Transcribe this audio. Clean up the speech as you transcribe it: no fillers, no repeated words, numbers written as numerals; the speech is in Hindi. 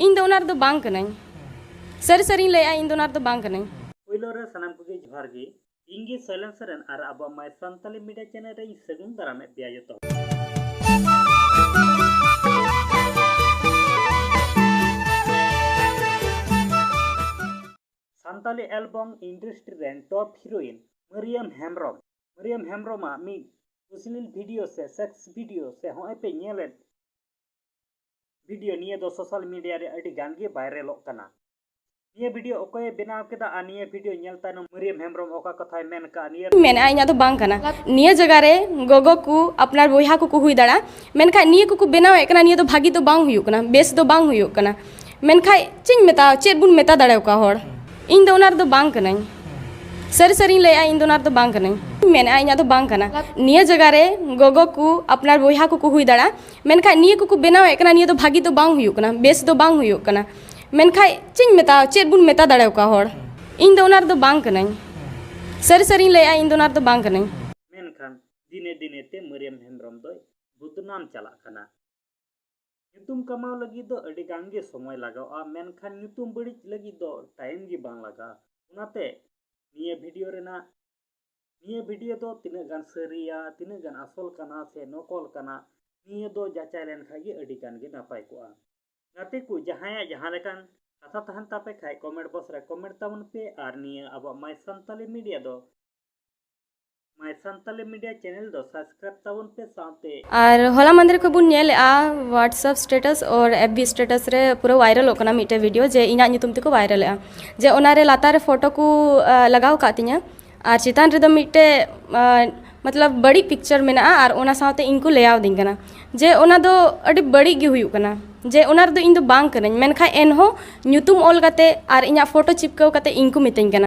इन दो उनार दो बांग कनाई सर सरी ले इन दो उनार दो बांग कनाई पहिलो रे सनाम को जोहार गे इंगे सैलेंस रन और अब माय संताली मीडिया चैनल रे सगुन दाराम पे आयो संताली एल्बम इंडस्ट्री रेन टॉप हीरोइन मरियम हेम्ब्रम मी अश्लील वीडियो से सेक्स वीडियो से होय पे नेले वीडियो निये दो सोशल मीडिया रे अडी गान गे वायरल कना ये वीडियो ओके बनाव केदा आ निये वीडियो नेलता न मरियम हेम्ब्रम ओका कथाय मेन का निये मेन आइना तो बांग कना निये जगह रे गोगो को अपनार बोया को हुई दाड़ा मेनखा निये को बनाव एकना निये तो भागी तो बांग हुयुक कना बेस तो बांग हुयुक कना मेनखा चिंग मेता चेद बुन मेता दाड़े का होड़ इन दो उनार दो बांग कनाई सर सरी ले इन दो उनार दो बांग कनाई मेन आइना तो बांग कना निये जगह रे गोगो को अपनार बोया को हुई दाड़ा मेनखा निये को बनाव एकना निये तो भागी तो बांग हुयुक कना बेस तो बांग हुयुक कना मेनखा चिंग मेता चेद बुन मेता दाड़े का होड़ इन दो उनार दो बांग कनाई सर सरी ले इन दो उनार दो बांग कनाई मेनखान दिने दिने ते मरियम हेम्ब्रम दो बुतनाम चला कना ᱧᱩᱛᱩᱢ कमाव लगी दो अडी गान गे समय लगाव आ मेनखान ᱧᱩᱛᱩᱢ बड़ी लगी दो टाइम गे बांग लगा उनाते निये वीडियो दो तिना गान सरिया तिना गान असल कना से नकल कना निये दो जाचाय लेन खागे अडी गान गे नापाय कोआ गाते को जहाया जहां लेकान कथा तहन तापे खाय कमेंट बॉक्स रे कमेंट ताबन पे आर निये अब माय संताली मीडिया चैनल दो सब्सक्राइब ताबन पे साथे और होला मंदिर को बुन नेल आ व्हाट्सएप स्टेटस और एफबी स्टेटस रे पूरा वायरल होकना मिटे वीडियो जे इना ᱧᱩᱛᱩᱢ ᱛᱮᱠᱚ वायरल आ जे ओनारे लातार फोटो को लगाव कातिया और चितान रे दो मिटे मतलब बड़ी पिक्चर मेना और ओना साथे इनको लेआव दिन कना जे ओना दो अडी बड़ी गे हुयु कना जे ओनार दो इन दो बांग कनाኝ मेनखा एनहो ᱧᱩᱛᱩᱢ ऑल काते और इना फोटो चिपकाव काते इनको मितኝ कना